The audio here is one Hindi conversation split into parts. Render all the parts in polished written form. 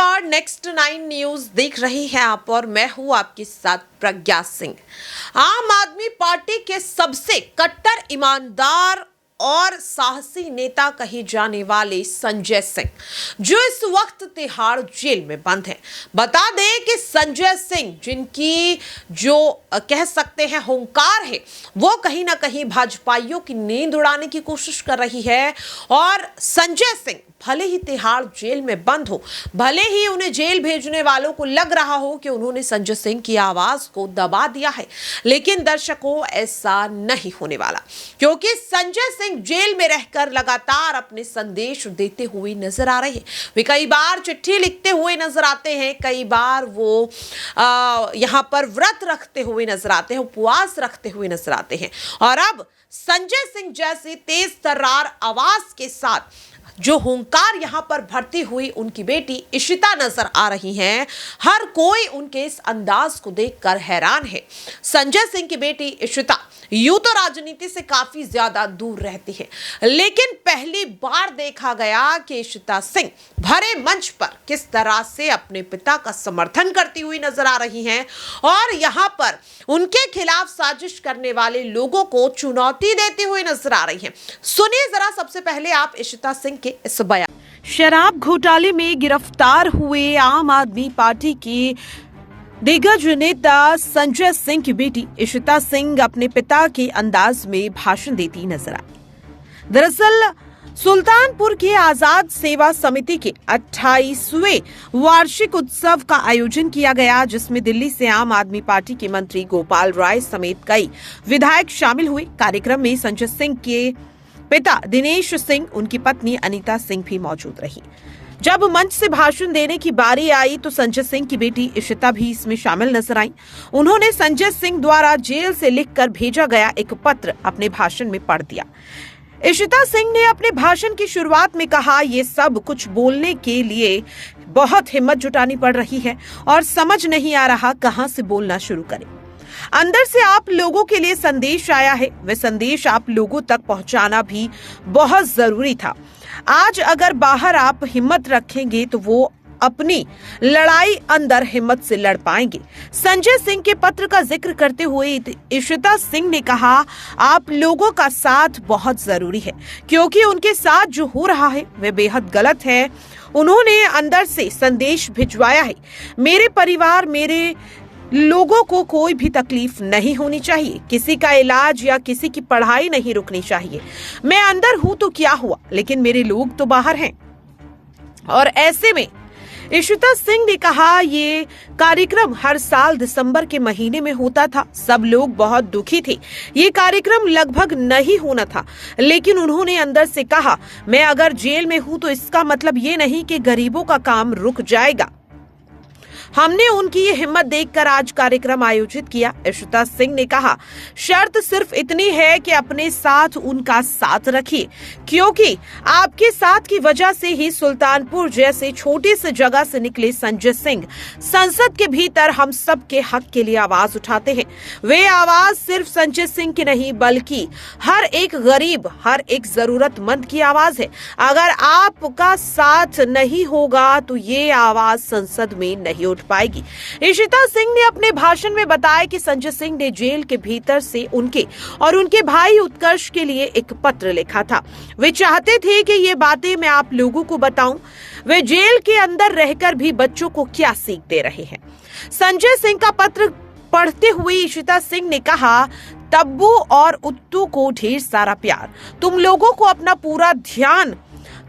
नमस्कार, नेक्स्ट 9 न्यूज देख रही हैं आप और मैं हूं आपके साथ प्रज्ञा सिंह। आम आदमी पार्टी के सबसे कट्टर, ईमानदार और साहसी नेता कहे जाने वाले संजय सिंह, जो इस वक्त तिहाड़ जेल में बंद हैं। बता दें कि संजय सिंह, जिनकी जो कह सकते हैं हुंकार है, वो कहीं ना कहीं भाजपाइयों की नींद उड़ाने की कोशिश कर रही है। और संजय सिंह भले ही तिहाड़ जेल में बंद हो, भले ही उन्हें जेल भेजने वालों को लग रहा हो कि उन्होंने संजय सिंह की आवाज को दबा दिया है, लेकिन दर्शकों, ऐसा नहीं होने वाला, क्योंकि संजय सिंह जेल में रहकर लगातार अपने संदेश देते हुए नजर आ रहे हैं। वे कई बार चिट्ठी लिखते हुए नजर आते हैं, कई बार वो यहाँ पर व्रत रखते हुए नजर आते हैं, उपवास रखते हुए नजर आते हैं। और अब संजय सिंह जैसी तेज तर्रार आवाज के साथ जो हुंकार यहां पर भरती हुई उनकी बेटी इशिता नजर आ रही हैं, हर कोई उनके इस अंदाज को देखकर हैरान है। संजय सिंह की बेटी इशिता यूं तो राजनीति से काफी ज्यादा दूर रहती है, लेकिन पहली बार देखा गया कि इशिता सिंह भरे मंच पर किस तरह से अपने पिता का समर्थन करती हुई नजर आ रही हैं और यहां पर उनके खिलाफ साजिश करने वाले लोगों को चुनौती देती हुई नजर आ रही हैं। सुनिए जरा सबसे पहले आप इशिता सिंह के इस बयान। शराब घोटाले में गिरफ्तार हुए आम आदमी पार्टी के दिग्गज नेता संजय सिंह की बेटी इशिता सिंह अपने पिता के अंदाज में भाषण देती नजर आई। दरअसल सुल्तानपुर के आजाद सेवा समिति के 28वें वार्षिक उत्सव का आयोजन किया गया, जिसमें दिल्ली से आम आदमी पार्टी के मंत्री गोपाल राय समेत कई विधायक शामिल हुए। कार्यक्रम में संजय सिंह के पिता दिनेश सिंह, उनकी पत्नी अनीता सिंह भी मौजूद रही। जब मंच से भाषण देने की बारी आई तो संजय सिंह की बेटी इशिता भी इसमें शामिल नजर आई। उन्होंने संजय सिंह द्वारा जेल से लिखकर भेजा गया एक पत्र अपने भाषण में पढ़ दिया। इशिता सिंह ने अपने भाषण की शुरुआत में कहा, ये सब कुछ बोलने के लिए बहुत हिम्मत जुटानी पड़ रही है और समझ नहीं आ रहा कहां से बोलना शुरू करें। अंदर से आप लोगों के लिए संदेश आया है, वह संदेश आप लोगों तक पहुंचाना भी बहुत जरूरी था। आज अगर बाहर आप हिम्मत रखेंगे तो वो अपनी लड़ाई अंदर हिम्मत से लड़ पाएंगे। संजय सिंह के पत्र का जिक्र करते हुए इशिता सिंह ने कहा, आप लोगों का साथ बहुत जरूरी है, क्योंकि उनके साथ जो हो रहा है वह बेहद गलत है। उन्होंने अंदर से संदेश भिजवाया है, मेरे परिवार, मेरे लोगों को कोई भी तकलीफ नहीं होनी चाहिए, किसी का इलाज या किसी की पढ़ाई नहीं रुकनी चाहिए। मैं अंदर हूं तो क्या हुआ, लेकिन मेरे लोग तो बाहर हैं। और ऐसे में इशिता सिंह ने कहा, ये कार्यक्रम हर साल दिसंबर के महीने में होता था, सब लोग बहुत दुखी थे, ये कार्यक्रम लगभग नहीं होना था, लेकिन उन्होंने अंदर से कहा, मैं अगर जेल में हूं तो इसका मतलब ये नहीं कि गरीबों का काम रुक जाएगा। हमने उनकी ये हिम्मत देखकर आज कार्यक्रम आयोजित किया। इशिता सिंह ने कहा, शर्त सिर्फ इतनी है कि अपने साथ उनका साथ रखिए, क्योंकि आपके साथ की वजह से ही सुल्तानपुर जैसे छोटी सी जगह से निकले संजय सिंह संसद के भीतर हम सब के हक के लिए आवाज उठाते हैं। वे आवाज सिर्फ संजय सिंह की नहीं, बल्कि हर एक गरीब, हर एक जरूरतमंद की आवाज है। अगर आपका साथ नहीं होगा तो ये आवाज संसद में नहीं उठ पाएगी। इशिता सिंह ने अपने भाषण में बताया कि संजय सिंह ने जेल के भीतर से उनके और उनके भाई उत्कर्ष के लिए एक पत्र लिखा था। वे चाहते थे कि ये बातें मैं आप लोगों को बताऊं, वे जेल के अंदर रहकर भी बच्चों को क्या सीख दे रहे हैं। संजय सिंह का पत्र पढ़ते हुए इशिता सिंह ने कहा, तब्बू और उत्तू को ढेर सारा प्यार, तुम लोगों को अपना पूरा ध्यान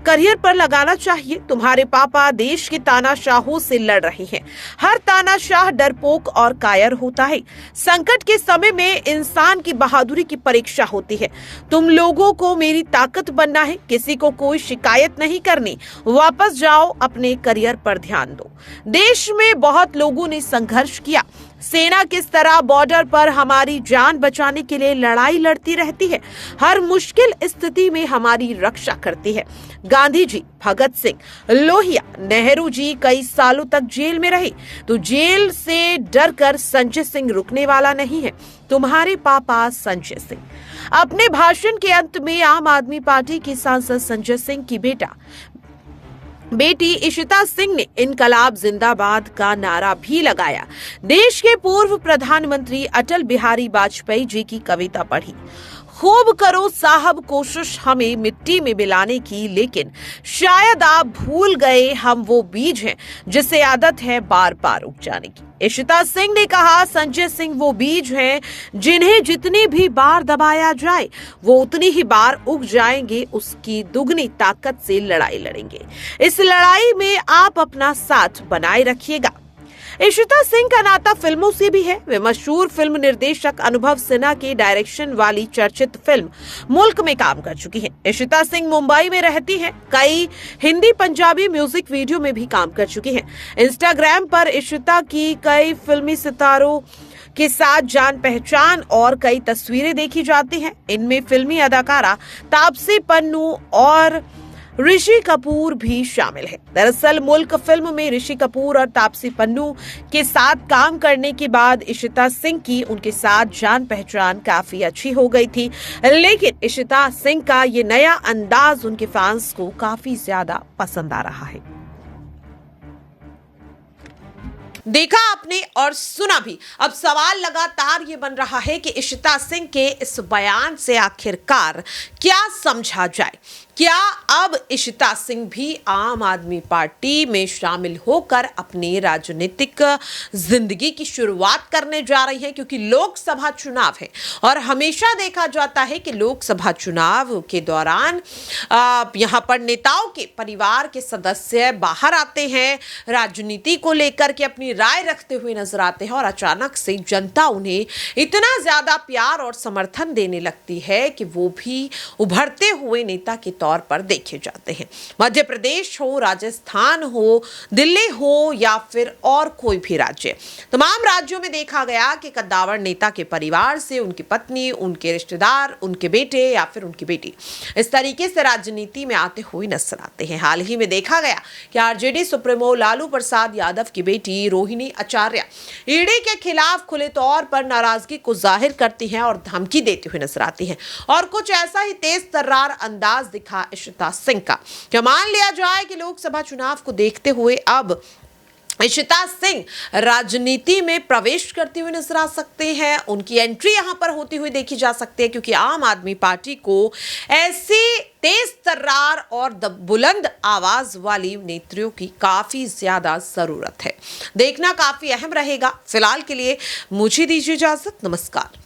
करियर पर लगाना चाहिए। तुम्हारे पापा देश के तानाशाहों से लड़ रहे हैं। हर तानाशाह डरपोक और कायर होता है। संकट के समय में इंसान की बहादुरी की परीक्षा होती है। तुम लोगों को मेरी ताकत बनना है, किसी को कोई शिकायत नहीं करनी। वापस जाओ, अपने करियर पर ध्यान दो। देश में बहुत लोगों ने संघर्ष किया। सेना किस तरह बॉर्डर पर हमारी जान बचाने के लिए लड़ाई लड़ती रहती है, हर मुश्किल स्थिति में हमारी रक्षा करती है। गांधी जी, भगत सिंह, लोहिया, नेहरू जी कई सालों तक जेल में रहे, तो जेल से डरकर संजय सिंह रुकने वाला नहीं है। तुम्हारे पापा संजय सिंह। अपने भाषण के अंत में आम आदमी पार्टी के सांसद संजय सिंह की बेटा बेटी इशिता सिंह ने इनकलाब जिंदाबाद का नारा भी लगाया। देश के पूर्व प्रधानमंत्री अटल बिहारी वाजपेयी जी की कविता पढ़ी। खूब करो साहब कोशिश हमें मिट्टी में मिलाने की, लेकिन शायद आप भूल गए हम वो बीज हैं जिसे आदत है बार बार उग जाने की। इशिता सिंह ने कहा, संजय सिंह वो बीज हैं जिन्हें जितनी भी बार दबाया जाए वो उतनी ही बार उग जाएंगे, उसकी दुगनी ताकत से लड़ाई लड़ेंगे। इस लड़ाई में आप अपना साथ बनाए रखिएगा। इशिता सिंह का नाता फिल्मों से भी है। वे मशहूर फिल्म निर्देशक अनुभव सिन्हा की डायरेक्शन वाली चर्चित फिल्म मुल्क में काम कर चुकी हैं। इशिता सिंह मुंबई में रहती हैं। कई हिंदी पंजाबी म्यूजिक वीडियो में भी काम कर चुकी हैं। इंस्टाग्राम पर इशिता की कई फिल्मी सितारों के साथ जान पहचान और कई तस्वीरें देखी जाती हैं। इनमें फिल्मी अदाकारा तापसी पन्नू और ऋषि कपूर भी शामिल है। दरअसल मुल्क फिल्म में ऋषि कपूर और तापसी पन्नू के साथ काम करने के बाद इशिता सिंह की उनके साथ जान पहचान काफी अच्छी हो गई थी, लेकिन इशिता सिंह का ये नया अंदाज उनके फैंस को काफी ज्यादा पसंद आ रहा है। देखा आपने और सुना भी। अब सवाल लगातार ये बन रहा है कि इशिता सिंह के इस बयान से आखिरकार क्या समझा जाए। क्या अब इशिता सिंह भी आम आदमी पार्टी में शामिल होकर अपनी राजनीतिक जिंदगी की शुरुआत करने जा रही है? क्योंकि लोकसभा चुनाव है और हमेशा देखा जाता है कि लोकसभा चुनाव के दौरान यहाँ पर नेताओं के परिवार के सदस्य बाहर आते हैं, राजनीति को लेकर के अपनी राय रखते हुए नजर आते हैं और अचानक से जनता उन्हें इतना ज्यादा प्यार और समर्थन देने लगती है कि वो भी उभरते हुए नेता के तौर पर देखे जाते हैं। मध्य प्रदेश हो, राजस्थान हो, दिल्ली हो या फिर और कोई भी राज्य, तमाम राज्यों में देखा गया कि कद्दावर नेता के परिवार से उनकी पत्नी, उनके रिश्तेदार, उनके बेटे या फिर उनकी बेटी इस तरीके से राजनीति में आते हुए नजर आते हैं। हाल ही में देखा गया कि आरजेडी सुप्रीमो लालू प्रसाद यादव की बेटी रोहिणी आचार्य ईडी के खिलाफ खुले तौर पर नाराजगी को जाहिर करती हैं और धमकी देती हुई नजर आती हैं। और कुछ ऐसा ही तेज तर्रार अंदाज दिखा इशिता सिंह का। क्या मान लिया जाए कि लोकसभा चुनाव को देखते हुए अब इशिता सिंह राजनीति में प्रवेश करते हुए नजर आ सकते हैं, उनकी एंट्री यहां पर होती हुई देखी जा सकती है, क्योंकि आम आदमी पार्टी को ऐसी तेज तर्रार और बुलंद आवाज वाली नेत्रियों की काफी ज्यादा जरूरत है। देखना काफी अहम रहेगा। फिलहाल के लिए मुझे दीजिए इजाजत। नमस्कार।